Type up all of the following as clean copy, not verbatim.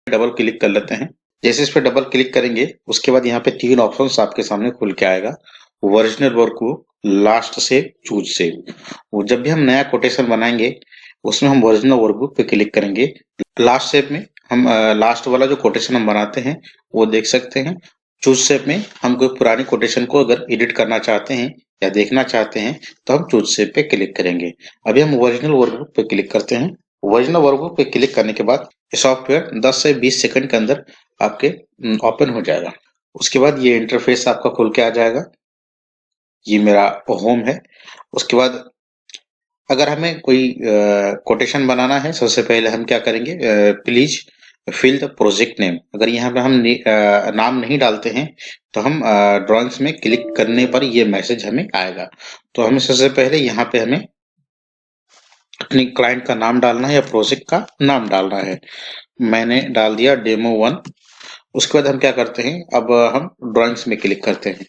Double click कर लेते हैं। जैसे इस पे डबल क्लिक करेंगे उसके बाद यहाँ पे 3 ऑप्शंस आपके सामने खुल के आएगा। Original workbook, last save, choose save. वो जब भी हम नया कोटेशन बनाएंगे उसमें हम ओरिजिनल वर्कबुक पे क्लिक करेंगे। लास्ट सेव में हम लास्ट वाला जो कोटेशन हम बनाते हैं वो देख सकते हैं। चूज सेव में हम कोई पुरानी कोटेशन को अगर एडिट करना चाहते हैं या देखना चाहते हैं तो हम चूज सेव पे क्लिक करेंगे। अभी हम ओरिजिनल वर्कबुक पे क्लिक करते हैं। ओरिजिनल वर्कबुक पे क्लिक करने के बाद ये सॉफ्टवेयर 10 से 20 सेकंड के अंदर आपके ओपन हो जाएगा। उसके बाद ये इंटरफेस आपका खुल के आ जाएगा। ये मेरा होम है। उसके बाद अगर हमें कोई कोटेशन बनाना है सबसे पहले हम क्या करेंगे, please fill the project name. अगर यहाँ पे हम नाम नहीं डालते हैं तो हम ड्राइंग्स में क्लिक करने पर ये मैसेज हमें आएगा। तो हमें सबसे पहले यहाँ पे हमें अपनी क्लाइंट का नाम डालना है या प्रोजेक्ट का नाम डालना है। मैंने डाल दिया डेमो 1। उसके बाद हम क्या करते हैं, अब हम ड्राइंग्स में क्लिक करते हैं।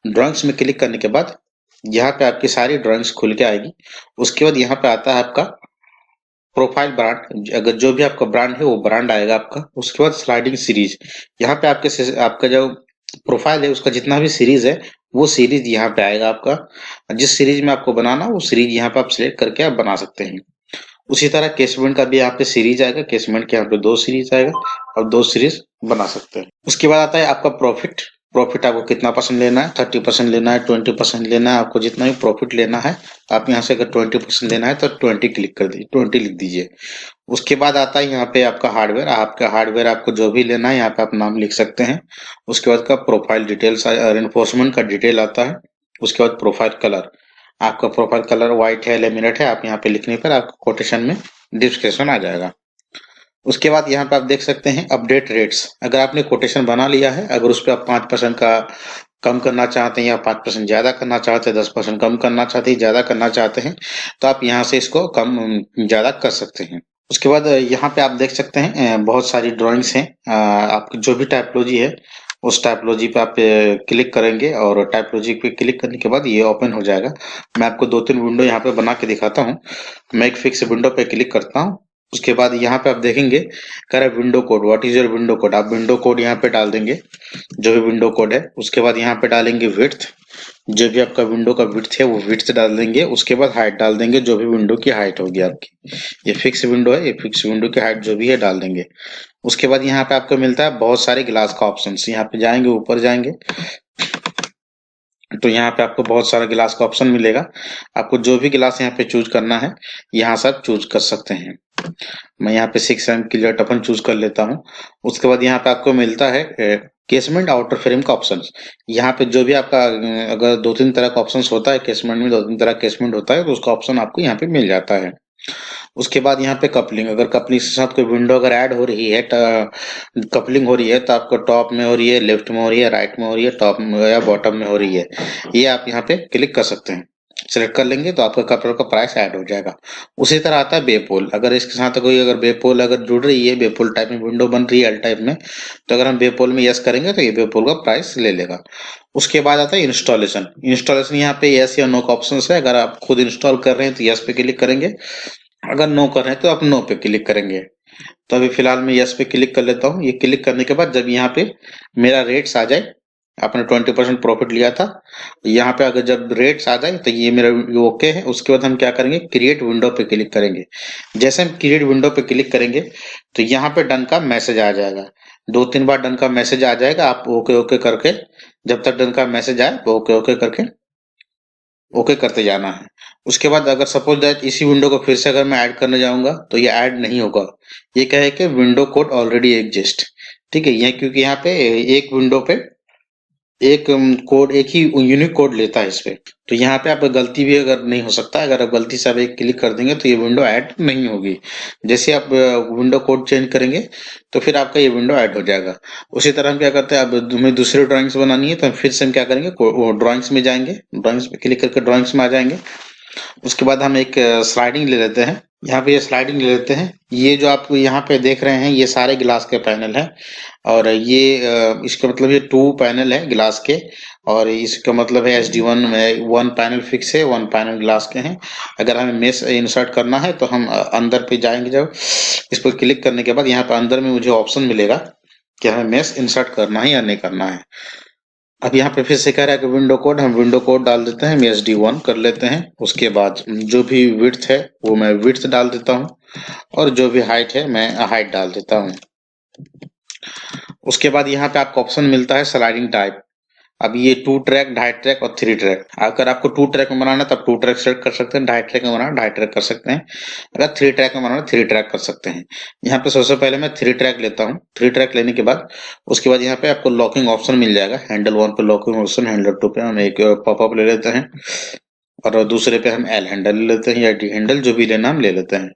ड्राइंग्स में क्लिक करने के बाद यहाँ पे आपकी सारी ड्राइंग्स खुल के आएगी। उसके बाद यहाँ पे आता है आपका प्रोफाइल ब्रांड। अगर जो भी आपका ब्रांड है वो ब्रांड आएगा आपका। उसके बाद स्लाइडिंग सीरीज, यहाँ पे आपका जो प्रोफाइल है उसका जितना भी सीरीज है वो सीरीज यहाँ पे आएगा आपका। जिस सीरीज में आपको बनाना वो सीरीज यहाँ पे आप सिलेक्ट करके आप बना सकते हैं। उसी तरह केसमेंट का भी यहाँ पे सीरीज आएगा। केसमेंट के यहाँ पे 2 सीरीज आएगा, अब 2 सीरीज बना सकते हैं। उसके बाद आता है आपका प्रॉफिट। प्रॉफिट आपको कितना परसेंट लेना है, 30% लेना है, 20% लेना है, आपको जितना भी प्रॉफिट लेना है। आप यहाँ से अगर 20% लेना है तो 20 क्लिक कर दीजिए, 20 लिख दीजिए। उसके बाद आता है यहाँ पे आपका हार्डवेयर। आपका हार्डवेयर आपको जो भी लेना है यहाँ पे आप नाम लिख सकते हैं। उसके बाद का प्रोफाइल डिटेल्स, एनफोर्समेंट का डिटेल आता है। उसके बाद प्रोफाइल कलर, आपका प्रोफाइल कलर व्हाइट है, लेमिनेट है, आप यहाँ पे लिखने पर आपको कोटेशन में डिस्क्रिप्शन आ जाएगा। उसके बाद यहाँ पे आप देख सकते हैं अपडेट रेट्स। अगर आपने कोटेशन बना लिया है, अगर उस पर आप 5% का कम करना चाहते हैं या 5% ज्यादा करना चाहते हैं, 10% कम करना चाहते हैं, ज्यादा करना चाहते हैं, तो आप यहाँ से इसको कम ज्यादा कर सकते हैं। उसके बाद यहाँ पे आप देख सकते हैं बहुत सारी ड्राइंग्स हैं। आपकी जो भी टाइपोलॉजी है उस टाइपोलॉजी पे आप क्लिक करेंगे और टाइपोलॉजी पे क्लिक करने के बाद ये ओपन हो जाएगा। मैं आपको 2-3 विंडो यहाँ पे बना के दिखाता हूँ। मैं एक फिक्स विंडो पे क्लिक करता हूँ। उसके बाद यहाँ पे आप देखेंगे कह रहा है window code, what is your window code. आप विंडो कोड यहाँ पे डाल देंगे, जो भी विंडो कोड है। उसके बाद यहाँ पे डालेंगे विड्थ, जो भी आपका विंडो का विड्थ है वो विड्थ डाल देंगे। उसके बाद हाइट डाल देंगे, जो भी विंडो की हाइट होगी आपकी। ये फिक्स विंडो है, ये फिक्स विंडो की हाइट जो भी है डाल देंगे। उसके बाद यहाँ पे आपको मिलता है बहुत सारे गिलास का ऑप्शन। यहाँ पे जाएंगे, ऊपर जाएंगे तो यहाँ पे आपको बहुत सारा गिलास का ऑप्शन मिलेगा। आपको जो भी गिलास यहाँ पे चूज करना है यहाँ से आप चूज कर सकते हैं। मैं यहाँ पे 6mm क्लियर टफन चूज कर लेता हूँ। उसके बाद यहाँ पे आपको मिलता है केसमेंट आउटर फ्रेम का ऑप्शन। यहाँ पे जो भी आपका अगर 2-3 तरह का ऑप्शन होता है, केसमेंट में 2-3 तरह केसमेंट होता है, तो उसका ऑप्शन आपको यहाँ पे मिल जाता है। उसके बाद यहाँ पे कपलिंग, अगर कपलिंग के साथ कोई विंडो अगर ऐड हो रही है, कपलिंग हो रही है, तो आपको टॉप में हो रही है, लेफ्ट में हो रही है, राइट में हो रही है, टॉप में या बॉटम में हो रही है, ये आप यहाँ पे क्लिक कर सकते हैं। सिलेक्ट कर लेंगे तो आपका कपड़ों का प्राइस ऐड हो जाएगा। उसी तरह आता है बेपोल। अगर इसके साथ कोई अगर बेपोल अगर जुड़ रही है, बेपोल टाइप में विंडो बन रही है एल टाइप में, तो अगर हम बेपोल में यस करेंगे तो ये बेपोल का प्राइस ले लेगा। उसके बाद आता है इंस्टॉलेशन। इंस्टॉलेशन यहाँ पे यस या नो का ऑप्शन है। अगर आप खुद इंस्टॉल कर रहे हैं तो यस पे क्लिक करेंगे, अगर नो कर रहे हैं तो आप नो पे क्लिक करेंगे। तो अभी फिलहाल मैं यस पे क्लिक कर लेता हूँ। ये क्लिक करने के बाद जब यहाँ पे मेरा रेट्स आ जाए, आपने 20% प्रॉफिट लिया था, यहाँ पे अगर जब रेट्स आ जाए तो ये मेरा ओके है। उसके बाद हम क्या करेंगे, क्रिएट विंडो पे क्लिक करेंगे। जैसे हम क्रिएट विंडो पे क्लिक करेंगे तो यहाँ पे डन का मैसेज आ जाएगा। 2-3 बार डन का मैसेज आ जाएगा। आप ओके ओके करके, जब तक डन का मैसेज आए तो ओके ओके करके ओके करते जाना है। उसके बाद अगर सपोज दैट इसी विंडो को फिर से अगर मैं ऐड करने जाऊंगा तो ये ऐड नहीं होगा। ये क्या है कि विंडो कोड ऑलरेडी एग्जिस्ट। ठीक है, ये क्योंकि यहाँ पे एक विंडो पे एक कोड, एक ही यूनिक कोड लेता है इस पे। तो यहाँ पे आप गलती भी अगर नहीं हो सकता, अगर आप गलती से आप एक क्लिक कर देंगे तो ये विंडो ऐड नहीं होगी। जैसे आप विंडो कोड चेंज करेंगे तो फिर आपका ये विंडो ऐड हो जाएगा। उसी तरह हम क्या करते हैं, अब हमें दूसरी ड्राइंग्स बनानी है तो हम फिर से हम क्या करेंगे, ड्राइंग्स में जाएंगे, ड्राइंग्स पे क्लिक करके ड्राइंग्स में आ जाएंगे। उसके बाद हम एक स्लाइडिंग ले लेते हैं। यहाँ पे ये स्लाइडिंग ले लेते हैं। ये जो आप यहाँ पे देख रहे हैं ये सारे गिलास के पैनल हैं, और ये इसका मतलब ये 2 पैनल है गिलास के, और इसका मतलब है SD1 में 1 पैनल फिक्स है, 1 पैनल गिलास के हैं। अगर हमें मेश इंसर्ट करना है तो हम अंदर पे जाएंगे, जब इस पर क्लिक करने के बाद यहाँ पे अंदर में मुझे ऑप्शन मिलेगा कि हमें मेश इंसर्ट करना है या नहीं करना है। अब यहाँ पे फिर से कह रहा है कि विंडो कोड, हम विंडो कोड डाल देते हैं, MSD1 कर लेते हैं। उसके बाद जो भी विड्थ है वो मैं विड्थ डाल देता हूँ और जो भी हाइट है मैं हाइट डाल देता हूँ। उसके बाद यहाँ पे आपको ऑप्शन मिलता है स्लाइडिंग टाइप। अब ये 2 ट्रैक, 2.5 ट्रैक और 3 ट्रैक। अगर आपको 2 ट्रैक में बनाना है तब 2 ट्रैक सेलेक्ट कर सकते हैं, 2.5 ट्रैक में बनाना 2.5 ट्रैक कर सकते हैं, अगर 3 ट्रैक में बनाना 3 ट्रैक कर सकते हैं। यहाँ पे सबसे पहले मैं 3 ट्रैक लेता हूँ। 3 ट्रैक लेने के बाद उसके बाद यहाँ पे आपको लॉकिंग ऑप्शन मिल जाएगा। हैंडल 1 पे लॉकिंग ऑप्शन, हैंडल 2 पे हम एक पॉपअप ले लेते हैं और दूसरे पे हम L हैंडल ले लेते हैं या D हैंडल, जो भी लेना हम ले लेते हैं।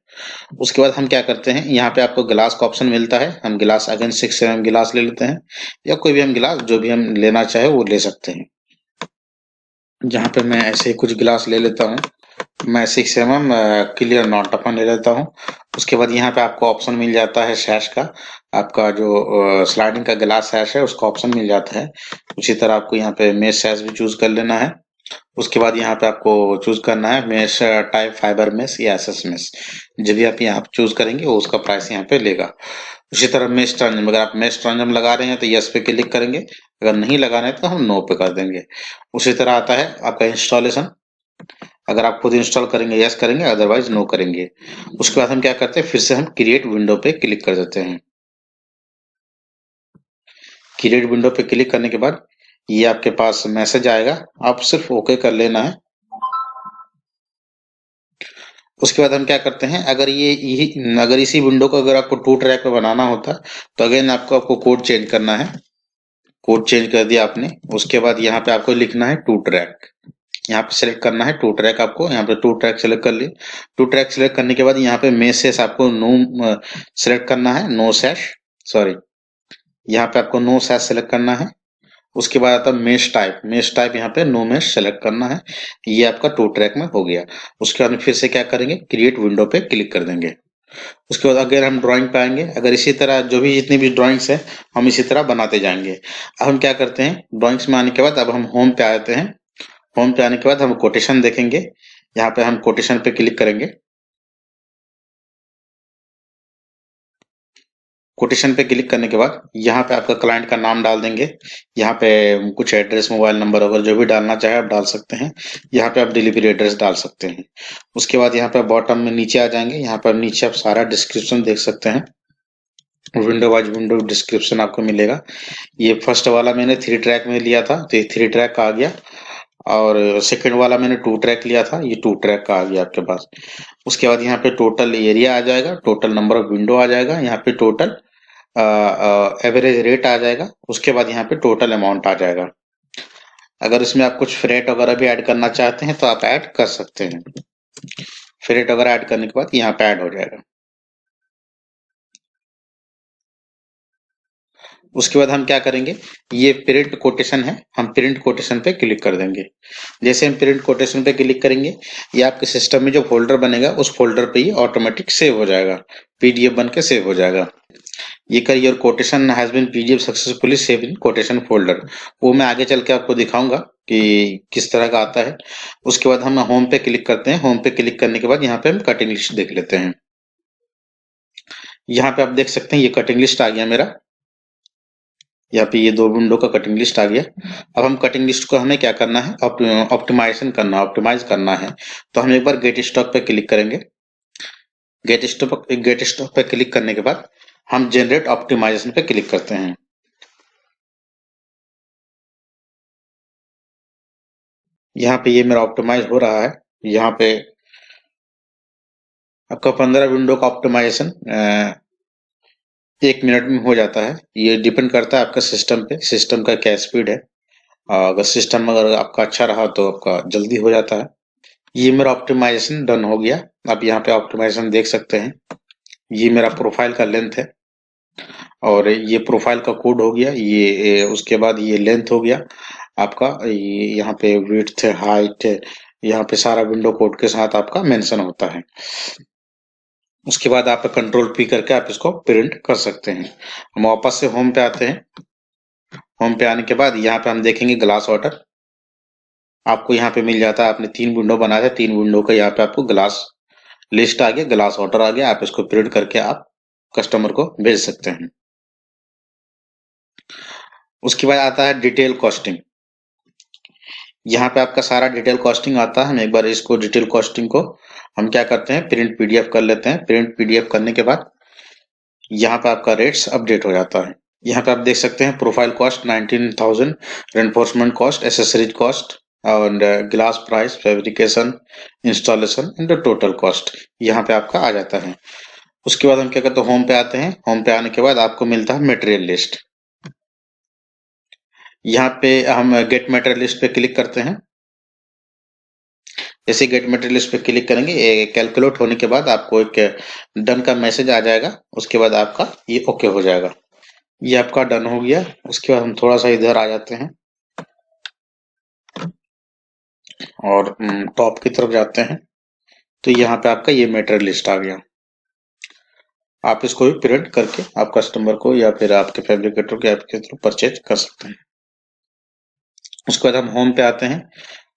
उसके बाद हम क्या करते हैं, यहाँ पे आपको गिलास का ऑप्शन मिलता है। हम गिलास अगेन 6 mm गिलास ले लेते हैं या कोई भी हम गिलास जो भी हम लेना चाहे वो ले सकते हैं। जहाँ पे मैं ऐसे ही कुछ गिलास ले लेता हूँ। मैं 6 mm क्लियर नॉन टफन ले लेता हूँ। उसके बाद यहाँ पे आपको ऑप्शन मिल जाता है सैश का। आपका जो स्लाइडिंग का गिलास सैश है उसका ऑप्शन मिल जाता है। उसी तरह आपको यहाँ पे मेश सैश भी चूज कर लेना है। उसके बाद यहाँ पे आपको चूज करना है मेश टाइप, फाइबर मेश या एसएस मेश। जब भी आप यहाँ चूज करेंगे वो उसका प्राइस यहाँ पे लेगा। उसी तरह मेश ट्रांजम, अगर आप मेश ट्रांजम लगा रहे हैं तो यस पे क्लिक करेंगे, अगर नहीं लगा रहे हैं तो हम नो पे कर देंगे। उसी तरह आता है आपका इंस्टॉलेशन। अगर आप खुद इंस्टॉल करेंगे यस करेंगे, अदरवाइज नो करेंगे। उसके बाद हम क्या करते हैं, फिर से हम क्रिएट विंडो पे क्लिक कर देते हैं। क्रिएट विंडो पे क्लिक करने के बाद ये आपके पास मैसेज आएगा, आप सिर्फ ओके कर लेना है। उसके बाद हम क्या करते हैं, अगर इसी विंडो को अगर आपको 2 ट्रैक पे बनाना होता तो अगेन आपको कोड चेंज करना है। कोड चेंज कर दिया आपने, उसके बाद यहाँ पे आपको लिखना है 2 ट्रैक। यहाँ पे सेलेक्ट करना है 2 ट्रैक, आपको यहाँ पे 2 ट्रैक सेलेक्ट कर लिए। 2 ट्रैक सेलेक्ट करने के बाद यहाँ पे मेसेज आपको नो सेलेक्ट करना है, नो सैश, सॉरी, यहाँ पे आपको नो सैश सेलेक्ट करना है। उसके बाद आता है मेश टाइप, मेश टाइप यहाँ पे नो मेश सेलेक्ट करना है। ये आपका 2 ट्रैक में हो गया। उसके बाद फिर से क्या करेंगे, क्रिएट विंडो पे क्लिक कर देंगे। उसके बाद अगर हम ड्राइंग पे आएंगे, अगर इसी तरह जो भी जितनी भी ड्राइंग्स है हम इसी तरह बनाते जाएंगे। अब हम क्या करते हैं, ड्राइंग्स में आने के बाद अब हम होम पे आते हैं। होम पे आने के बाद हम कोटेशन देखेंगे। यहाँ पे हम कोटेशन पे क्लिक करेंगे। कोटेशन पे क्लिक करने के बाद यहाँ पे आपका क्लाइंट का नाम डाल देंगे। यहाँ पे कुछ एड्रेस, मोबाइल नंबर वगैरह जो भी डालना चाहे आप डाल सकते हैं। यहाँ पे आप डिलीवरी एड्रेस डाल सकते हैं। उसके बाद यहाँ पे बॉटम में नीचे आ जाएंगे, यहाँ पर नीचे आप सारा डिस्क्रिप्शन देख सकते हैं। विंडो वाइज विंडो डिस्क्रिप्शन आपको मिलेगा। ये फर्स्ट वाला मैंने 3 ट्रैक में लिया था तो ये 3 ट्रैक का आ गया, और सेकंड वाला मैंने 2 ट्रैक लिया था, ये 2 ट्रैक का आ गया आपके पास। उसके बाद यहाँ पे टोटल एरिया आ जाएगा, टोटल नंबर ऑफ विंडो आ जाएगा, यहाँ पे टोटल एवरेज रेट आ जाएगा। उसके बाद यहाँ पे टोटल अमाउंट आ जाएगा। अगर इसमें आप कुछ फ्रेट वगैरह भी ऐड करना चाहते हैं तो आप ऐड कर सकते हैं। फ्रेट वगैरह ऐड करने के बाद यहाँ पे ऐड हो जाएगा। उसके बाद हम क्या करेंगे, ये प्रिंट कोटेशन है, हम प्रिंट कोटेशन पे क्लिक कर देंगे। जैसे हम प्रिंट कोटेशन पे क्लिक करेंगे, ये आपके सिस्टम में जो फोल्डर बनेगा उस फोल्डर पे ये ऑटोमेटिक सेव हो जाएगा, पीडीएफ बन के सेव हो जाएगा। ये कर your quotation has been PDF successfully save in quotation folder, वो मैं आगे चल के आपको दिखाऊंगा कि किस तरह का आता है। उसके बाद हम होम पे क्लिक करते हैं। होम पे क्लिक करने के बाद यहाँ पे हम कटिंग लिस्ट देख लेते हैं। यहाँ पे आप देख सकते हैं ये कटिंग लिस्ट आ गया मेरा। यहाँ पे ये 2 विंडो का कटिंग लिस्ट आ गया। अब हम कटिंग लिस्ट को हमें क्या करना है, ऑप्टिमाइजेशन करना, ऑप्टिमाइज करना है। तो हम एक बार गेट स्टॉक पे क्लिक करेंगे। गेट स्टॉक पे क्लिक करने के बाद हम जनरेट ऑप्टिमाइजेशन पे क्लिक करते हैं। यहाँ पे ये मेरा ऑप्टिमाइज हो रहा है। यहाँ पे आपका 15 विंडो का ऑप्टिमाइजेशन 1 मिनट में हो जाता है। ये डिपेंड करता है आपका सिस्टम पे, सिस्टम का क्या स्पीड है। अगर सिस्टम अगर आपका अच्छा रहा तो आपका जल्दी हो जाता है। ये मेरा ऑप्टिमाइजेशन डन हो गया। आप यहाँ पे ऑप्टिमाइजेशन देख सकते हैं। ये मेरा प्रोफाइल का लेंथ है और ये प्रोफाइल का कोड हो गया। ये उसके बाद ये लेंथ हो गया आपका। ये यहाँ पे विड्थ, हाइट, यहाँ पे सारा विंडो कोड के साथ आपका मेंशन होता है। उसके बाद आप कंट्रोल पी करके आप इसको प्रिंट कर सकते हैं। हम वापस से होम पे आते हैं। होम पे आने के बाद यहाँ पे हम देखेंगे ग्लास वाटर, आपको यहाँ पे मिल जाता है। आपने 3 विंडो बनाया था, 3 विंडो का यहाँ पे आपको ग्लास लिस्ट आ गया, ग्लास वाटर आ गया। आप इसको प्रिंट करके आप कस्टमर को भेज सकते हैं। उसके बाद आता है डिटेल कॉस्टिंग। यहाँ पे आपका सारा डिटेल कॉस्टिंग आता है। हम एक बार इसको डिटेल कॉस्टिंग को हम क्या करते हैं, प्रिंट पीडीएफ कर लेते हैं। प्रिंट पीडीएफ करने के बाद यहाँ पे आपका रेट्स अपडेट हो जाता है। यहाँ पे आप देख सकते हैं profile cost 19,000, reinforcement cost, accessories cost और glass price, fabrication, installation and total cost यहाँ पे आपका आ जाता है। उसके बाद हम क्या करते हैं, होम पे आते हैं। होम पे आने के बाद आपको मिलता है मटेरियल लिस्ट। यहाँ पे हम गेट मटेरियल लिस्ट पे क्लिक करते हैं। जैसे गेट मटेरियल लिस्ट पे क्लिक करेंगे, कैलकुलेट होने के बाद आपको एक डन का मैसेज आ जाएगा। उसके बाद आपका ये ओके हो जाएगा। ये आपका डन हो गया। उसके बाद हम थोड़ा सा इधर आ जाते हैं और टॉप की तरफ जाते हैं। तो यहाँ पे आपका ये मटेरियल लिस्ट आ गया। आप इसको भी प्रिंट करके आप कस्टमर को या फिर आपके फैब्रिकेटर के ऐप के थ्रू परचेज कर सकते हैं। उसके बाद हम होम पे आते हैं।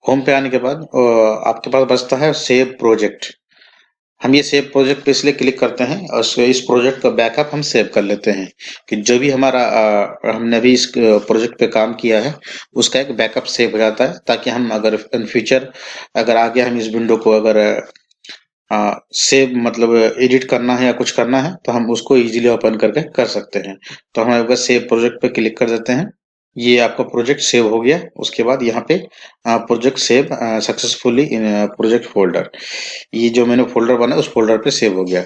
होम पे आने के बाद आपके पास बचता है सेव प्रोजेक्ट। हम ये सेव प्रोजेक्ट पे इसलिए क्लिक करते हैं और इस प्रोजेक्ट का बैकअप हम सेव कर लेते हैं कि जो भी हमारा हमने अभी इस प्रोजेक्ट पे काम किया है उसका एक बैकअप सेव हो जाता है, ताकि हम अगर इन फ्यूचर अगर आगे हम इस विंडो को अगर सेव मतलब एडिट करना है या कुछ करना है तो हम उसको इजीली ओपन करके कर सकते हैं। तो हम अगर सेव प्रोजेक्ट पे क्लिक कर देते हैं। ये आपका प्रोजेक्ट सेव हो गया। उसके बाद यहाँ पे प्रोजेक्ट सेव सक्सेसफुली इन प्रोजेक्ट फोल्डर, ये जो मैंने फोल्डर बनाया उस फोल्डर पे सेव हो गया।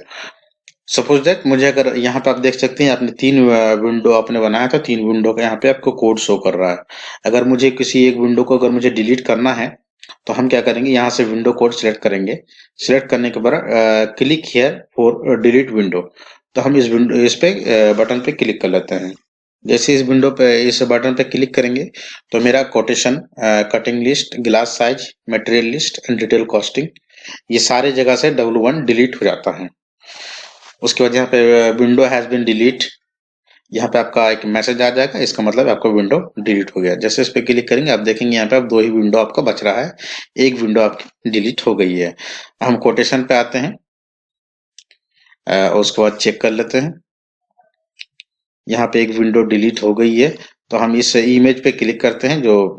सपोज दैट मुझे अगर यहाँ पे आप देख सकते हैं आपने 3 विंडो आपने बनाया था, 3 विंडो का यहाँ पे आपको कोड शो कर रहा है। अगर मुझे किसी एक विंडो को अगर मुझे डिलीट करना है तो हम क्या करेंगे, यहाँ से विंडो कोड सिलेक्ट करेंगे। सिलेक्ट करने के बाद click here for delete window, तो हम इस पे बटन पे क्लिक कर लेते हैं। जैसे इस विंडो पे इस बटन पे क्लिक करेंगे तो मेरा quotation, cutting list, glass size, material list and detail costing ये सारे जगह से W1 डिलीट हो जाता है। उसके बाद यहाँ पे विंडो हैज बीन डिलीट, यहाँ पे आपका एक मैसेज आ जाएगा, इसका मतलब आपका विंडो डिलीट हो गया। जैसे इस पे क्लिक करेंगे आप देखेंगे यहाँ पे आप 2 ही विंडो आपका बच रहा है, एक विंडो आपकी डिलीट हो गई है। हम कोटेशन पे आते हैं, उसके बाद चेक कर लेते हैं। यहाँ पे एक विंडो डिलीट हो गई है। तो हम इस इमेज पे क्लिक करते हैं, जो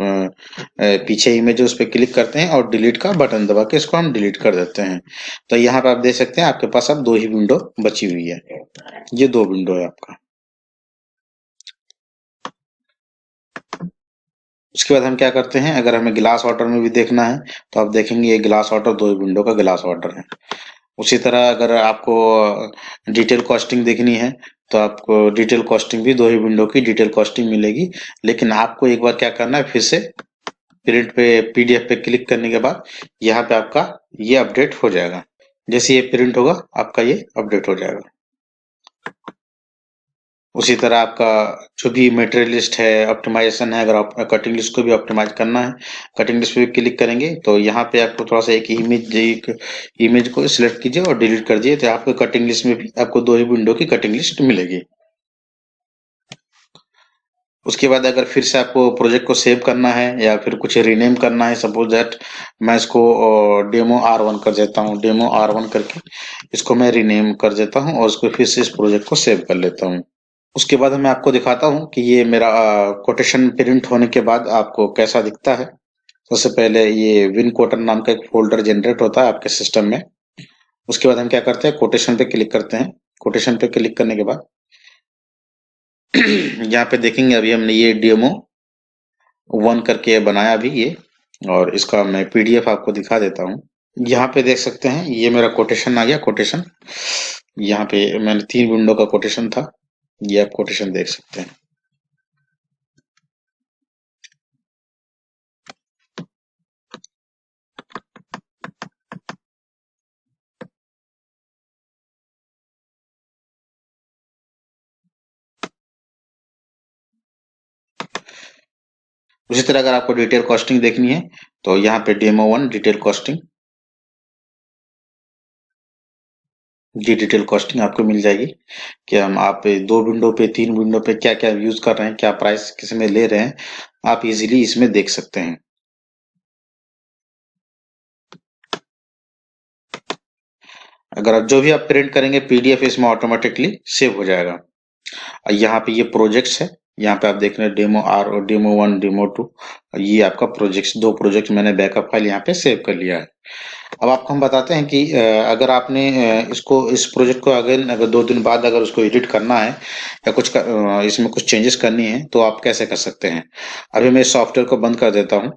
पीछे इमेज है उस पे क्लिक करते हैं और डिलीट का बटन दबा के इसको हम डिलीट कर देते हैं। तो यहाँ पे आप देख सकते हैं आपके पास अब 2 ही विंडो बची हुई है। ये 2 विंडो है आपका। उसके बाद हम क्या करते हैं, अगर हमें ग्लास ऑर्डर में भी देखना है तो आप देखेंगे ये ग्लास ऑर्डर 2 विंडो का ग्लास ऑर्डर है। उसी तरह अगर आपको डिटेल कॉस्टिंग देखनी है तो आपको डिटेल कॉस्टिंग भी 2 ही विंडो की डिटेल कॉस्टिंग मिलेगी। लेकिन आपको एक बार क्या करना है, फिर से प्रिंट पे पीडीएफ पे क्लिक करने के बाद यहाँ पे आपका ये अपडेट हो जाएगा। जैसे ये प्रिंट होगा आपका ये अपडेट हो जाएगा। उसी तरह आपका जो भी मटेरियल लिस्ट है, ऑप्टिमाइजेशन है, अगर आप कटिंग लिस्ट को भी ऑप्टिमाइज करना है, कटिंग लिस्ट पे क्लिक करेंगे तो यहाँ पे आपको थोड़ा सा एक इमेज को सिलेक्ट कीजिए और डिलीट कर दिए, तो आपको कटिंग लिस्ट में भी आपको 2 ही विंडो की कटिंग लिस्ट मिलेगी। उसके बाद अगर फिर से आपको प्रोजेक्ट को सेव करना है या फिर कुछ रीनेम करना है, सपोज दैट मैं इसको डेमो R1 कर देता हूँ, डेमो R1 करके इसको मैं रीनेम कर देता हूँ और उसको फिर से इस प्रोजेक्ट को सेव कर लेता हूँ। उसके बाद मैं आपको दिखाता हूँ कि ये मेरा कोटेशन प्रिंट होने के बाद आपको कैसा दिखता है। सबसे पहले ये विन कोटन नाम का एक फोल्डर जनरेट होता है आपके सिस्टम में। उसके बाद हम क्या करते हैं, कोटेशन पे क्लिक करते हैं। कोटेशन पे क्लिक करने के बाद यहाँ पे देखेंगे अभी हमने ये डेमो 1 करके बनाया अभी ये, और इसका मैं पीडीएफ आपको दिखा देता हूँ। यहाँ पे देख सकते हैं ये मेरा कोटेशन आ गया। कोटेशन यहाँ पे मैंने 3 विंडो का कोटेशन था, ये आप कोटेशन देख सकते हैं। उसी तरह अगर आपको डिटेल कॉस्टिंग देखनी है तो यहाँ पे डेमो 1 डिटेल कॉस्टिंग, ये डिटेल कॉस्टिंग आपको मिल जाएगी कि हम आप 2 विंडो पे 3 विंडो पे क्या क्या यूज कर रहे हैं, क्या प्राइस किस में ले रहे हैं, आप इजीली इसमें देख सकते हैं। अगर आप जो भी आप प्रिंट करेंगे पीडीएफ इसमें ऑटोमेटिकली सेव हो जाएगा। यहाँ पे ये प्रोजेक्ट्स है, यहाँ पे आप देख रहे हैं डेमो आर और डेमो 1 डेमो 2, ये आपका प्रोजेक्ट्स, 2 प्रोजेक्ट मैंने बैकअप फाइल यहाँ पे सेव कर लिया है। अब आपको हम बताते हैं कि अगर आपने इस प्रोजेक्ट को अगर 2 दिन बाद अगर उसको एडिट करना है या इसमें कुछ चेंजेस करनी है तो आप कैसे कर सकते हैं। अभी मैं इस सॉफ्टवेयर को बंद कर देता हूँ।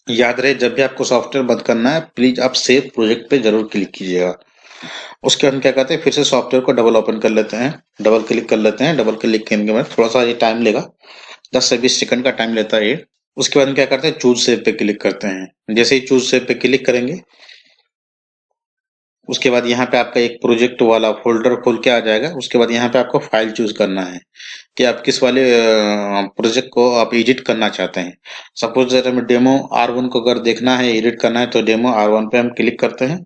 याद रहे, जब भी आपको सॉफ्टवेयर बंद करना है प्लीज आप सेव प्रोजेक्ट पे जरूर क्लिक कीजिएगा। उसके बाद हम क्या करते हैं, फिर से सॉफ्टवेयर को डबल ओपन कर लेते हैं, डबल क्लिक कर लेते हैं। डबल क्लिक करने के बाद थोड़ा सा ये टाइम लेगा, 10 से 20 सेकंड का टाइम लेता है ये। उसके बाद हम क्या करते हैं, चूज सेव पे क्लिक करते हैं। जैसे ही चूज सेव पे क्लिक करेंगे उसके बाद यहाँ पे आपका एक प्रोजेक्ट वाला फोल्डर खोल के आ जाएगा। उसके बाद यहाँ पे आपको फाइल चूज करना है कि आप किस वाले प्रोजेक्ट को आप एडिट करना चाहते हैं। सपोज दैट हमें डेमो R1 को अगर देखना है, एडिट करना है, तो डेमो R1 पे हम क्लिक करते हैं,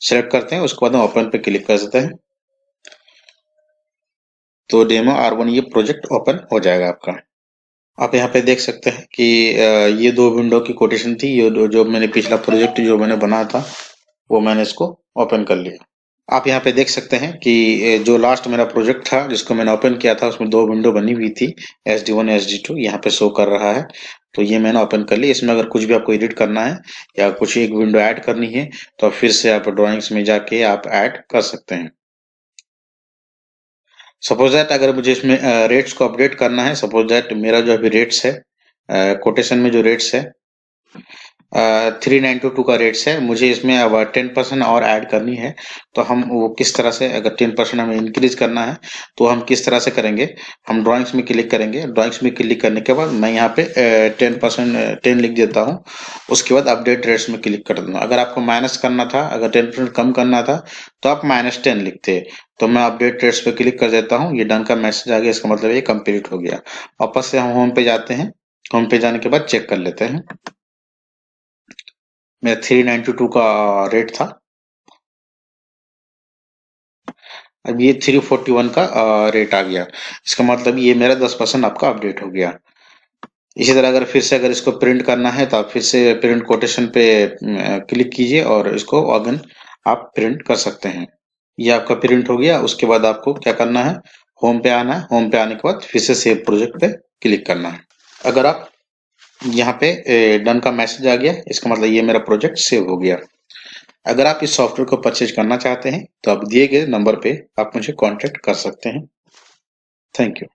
सेलेक्ट करते हैं, उसके बाद हम ओपन पे क्लिक कर देते हैं, तो डेमो R1 ये प्रोजेक्ट ओपन हो जाएगा आपका। आप यहाँ पे देख सकते हैं कि ये 2 विंडो की कोटेशन थी, ये जो मैंने पिछला प्रोजेक्ट जो मैंने बनाया था वो मैंने इसको ओपन कर लिया। आप यहाँ पे देख सकते हैं कि जो लास्ट मेरा प्रोजेक्ट था जिसको मैंने ओपन किया था उसमें 2 विंडो बनी हुई थी, SD1 SD2 यहाँ पे शो कर रहा है। तो ये मैंने ओपन कर लिया। इसमें अगर कुछ भी आपको एडिट करना है या कुछ एक विंडो ऐड करनी है तो फिर से आप ड्राइंग्स में जाके आप ऐड कर सकते हैं। सपोज दैट अगर मुझे इसमें रेट्स को अपडेट करना है, सपोज दैट मेरा जो अभी रेट्स है, कोटेशन में जो रेट्स है 392 का रेट्स है, मुझे इसमें अब 10% और ऐड करनी है। तो हम वो किस तरह से, अगर 10% हमें इंक्रीज करना है तो हम किस तरह से करेंगे, हम ड्राइंग्स में क्लिक करेंगे। ड्राइंग्स में क्लिक करने के बाद मैं यहाँ पे 10% लिख देता हूँ। उसके बाद अपडेट रेट्स में क्लिक कर दूंगा। अगर आपको माइनस करना था, अगर 10% कम करना था तो आप -10 लिखते। तो मैं अपडेट रेट्स पे क्लिक कर देता हूँ, ये डन का मैसेज आ गया, इसका मतलब ये कंप्लीट हो गया। वापस से हम होम पे जाते हैं, होम पे जाने के बाद चेक कर लेते हैं। मेरा 392 का रेट था, अब ये 341 का रेट आ गया। इसका मतलब ये मेरा 10% आपका अपडेट हो गया। इसी तरह अगर फिर से अगर इसको प्रिंट करना है तो आप फिर से प्रिंट कोटेशन पे क्लिक कीजिए और इसको अगेन आप प्रिंट कर सकते हैं। ये आपका प्रिंट हो गया। उसके बाद आपको क्या करना है, होम पे आना है। होम पे आने के बाद फिर से सेव प्रोजेक्ट पे क्लिक करना है। अगर आप यहाँ पे डन का मैसेज आ गया, इसका मतलब ये मेरा प्रोजेक्ट सेव हो गया। अगर आप इस सॉफ्टवेयर को परचेज करना चाहते हैं तो आप दिए गए नंबर पे आप मुझे कांटेक्ट कर सकते हैं। Thank you.